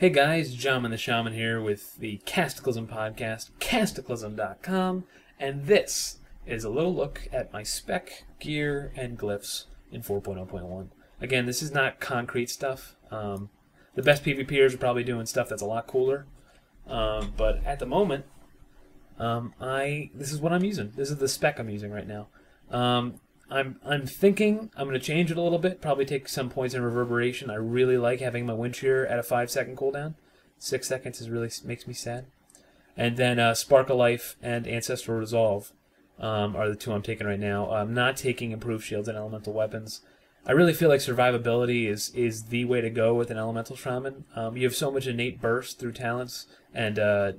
Hey guys, Shaman the Shaman here with the Cataclysm podcast, cataclysm.com, and this is a little look at my spec, gear, and glyphs in 4.0.1. Again, this is not concrete stuff. The best PvPers are probably doing stuff that's a lot cooler, but at the moment, this is what I'm using. This is the spec I'm using right now. I'm thinking I'm going to change it a little bit, probably take some points in reverberation. I really like having my wind shear at a 5-second cooldown. 6 seconds makes me sad. And then Spark of Life and Ancestral Resolve are the two I'm taking right now. I'm not taking Improved Shields and Elemental Weapons. I really feel like survivability is the way to go with an Elemental Shaman. You have so much innate burst through talents and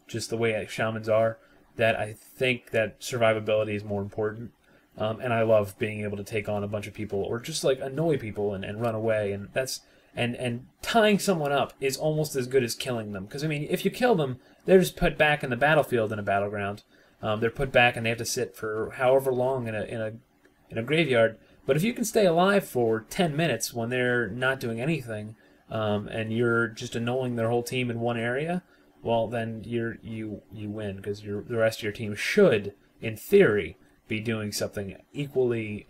just the way Shamans are that I think that survivability is more important. And I love being able to take on a bunch of people or just like annoy people and run away, and tying someone up is almost as good as killing them, because I mean, if you kill them, they're just put back in the battlefield in a battleground. They're put back and they have to sit for however long in a graveyard. But if you can stay alive for 10 minutes when they're not doing anything, and you're just annoying their whole team in one area, well then you win, because the rest of your team should, in theory, be doing something equally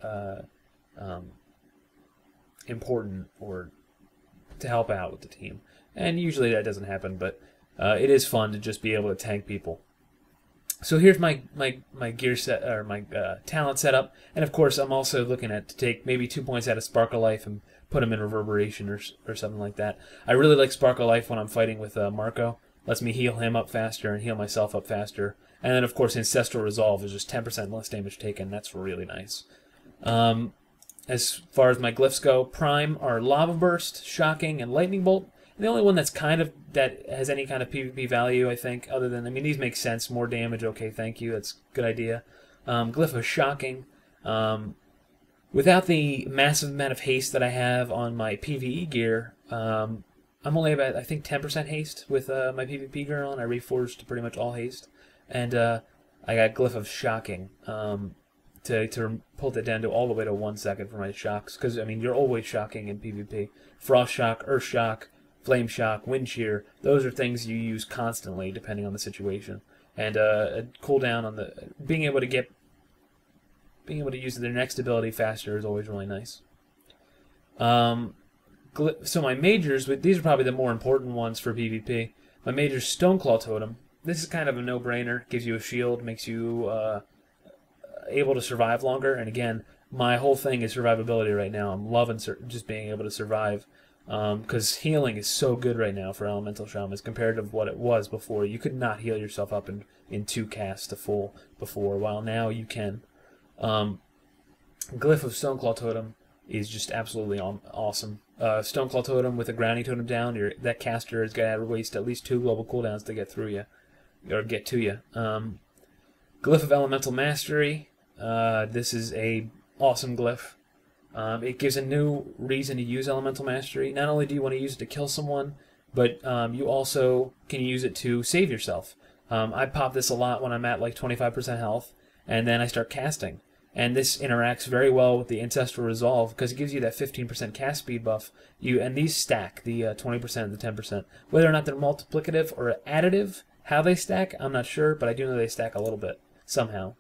important or to help out with the team. And usually that doesn't happen, but it is fun to just be able to tank people. So here's my gear set, or my talent setup, and of course I'm also looking to take maybe 2 points out of Spark of Life and put them in reverberation or something like that. I really like Spark of Life when I'm fighting with Marco. Lets me heal him up faster and heal myself up faster. And then, of course, Ancestral Resolve is just 10% less damage taken. That's really nice. As far as my glyphs go, Prime are Lava Burst, Shocking, and Lightning Bolt. And the only one that has any kind of PvP value, I think, other than, I mean, these make sense. More damage, okay, thank you. That's a good idea. Glyph of Shocking. Without the massive amount of haste that I have on my PvE gear, I'm only about, I think, 10% haste with my PvP gear on. I reforged pretty much all haste. And I got Glyph of Shocking to pull it down to all the way to 1 second for my shocks. Because, I mean, you're always shocking in PvP. Frost Shock, Earth Shock, Flame Shock, Wind Shear. Those are things you use constantly depending on the situation. And a cooldown on being able to use their next ability faster is always really nice. So my majors, these are probably the more important ones for PvP. My major's Stoneclaw Totem. This is kind of a no-brainer. Gives you a shield, makes you able to survive longer. And again, my whole thing is survivability right now. I'm loving just being able to survive, because healing is so good right now for Elemental Shamans compared to what it was before. You could not heal yourself up in 2 casts to full before, while now you can. Glyph of Stoneclaw Totem is just absolutely awesome. Stoneclaw Totem with a grounding totem down, that caster is going to waste at least 2 global cooldowns to get through you, or get to you. Glyph of Elemental Mastery. This is a awesome glyph. It gives a new reason to use Elemental Mastery. Not only do you want to use it to kill someone, but you also can use it to save yourself. I pop this a lot when I'm at like 25% health, and then I start casting. And this interacts very well with the Ancestral Resolve because it gives you that 15% cast speed buff. And these stack, the 20% and the 10%. Whether or not they're multiplicative or additive, how they stack, I'm not sure, but I do know they stack a little bit, somehow.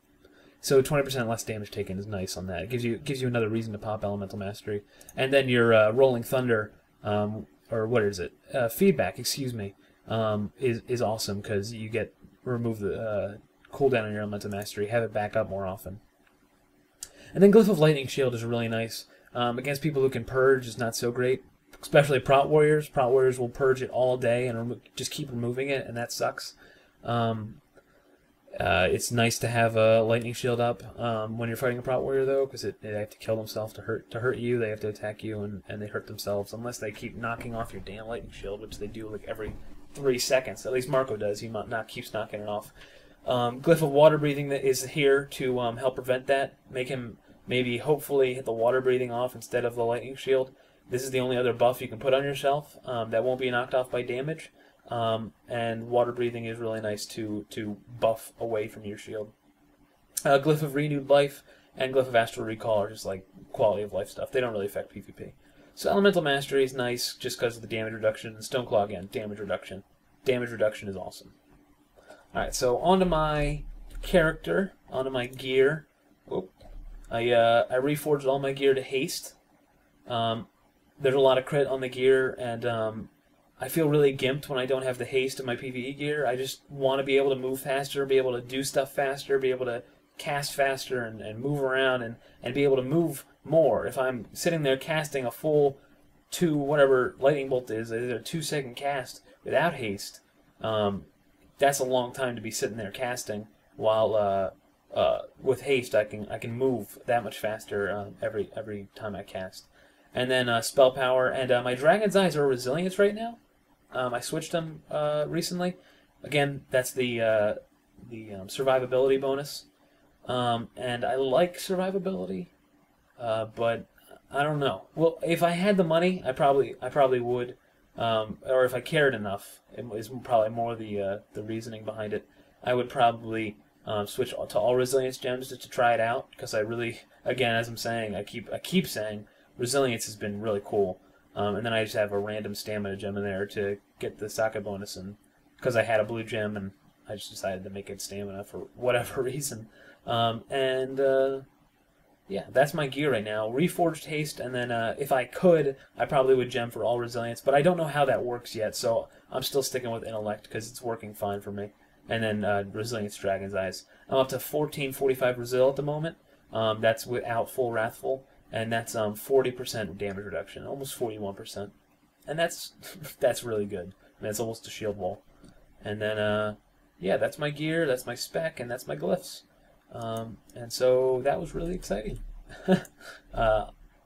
So 20% less damage taken is nice on that. It gives you another reason to pop Elemental Mastery. And then your Rolling Thunder, or what is it? Feedback, excuse me, is awesome because you remove the cooldown on your Elemental Mastery, have it back up more often. And then Glyph of Lightning Shield is really nice. Against people who can purge is not so great, especially Prot Warriors. Prot Warriors will purge it all day and just keep removing it, and that sucks. It's nice to have a Lightning Shield up when you're fighting a Prot Warrior, though, because they have to kill themselves to hurt you. They have to attack you, and they hurt themselves, unless they keep knocking off your damn Lightning Shield, which they do like every 3 seconds. At least Marco does. He keeps knocking it off. Glyph of Water Breathing that is here to help prevent that. Make him maybe hopefully hit the water breathing off instead of the Lightning Shield. This is the only other buff you can put on yourself that won't be knocked off by damage. And water breathing is really nice to buff away from your shield. Glyph of Renewed Life and Glyph of Astral Recall are just like quality of life stuff. They don't really affect PvP. So Elemental Mastery is nice just because of the damage reduction. And Stoneclaw, again, damage reduction. Damage reduction is awesome. Alright, so onto my character, onto my gear. Whoop. I reforged all my gear to haste. There's a lot of crit on the gear, and I feel really gimped when I don't have the haste in my PvE gear. I just want to be able to move faster, be able to do stuff faster, be able to cast faster and move around and be able to move more. If I'm sitting there casting a full whatever lightning bolt is, a 2-second cast without haste, that's a long time to be sitting there casting. While with haste, I can move that much faster every time I cast. And then spell power, and my Dragon's Eyes are resilience right now. I switched them recently. Again, that's the survivability bonus, and I like survivability, but I don't know. Well, if I had the money, I probably would, or if I cared enough, is probably more the reasoning behind it. I would probably switch to all resilience gems just to try it out, because I really, again, as I'm saying, I keep saying, resilience has been really cool. And then I just have a random stamina gem in there to get the Saka bonus, and because I had a blue gem, and I just decided to make it stamina for whatever reason. Yeah, that's my gear right now. Reforged haste, and then if I could, I probably would gem for all resilience, but I don't know how that works yet, so I'm still sticking with intellect because it's working fine for me. And then resilience, Dragon's Eyes. I'm up to 1445 Resil at the moment. That's without full Wrathful, and that's 40% damage reduction, almost 41%, and that's really good. I mean, it's almost a shield wall. And then yeah, that's my gear, that's my spec, and that's my glyphs. And so that was really exciting.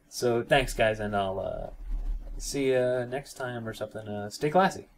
So thanks, guys, and I'll see you next time or something. Stay classy.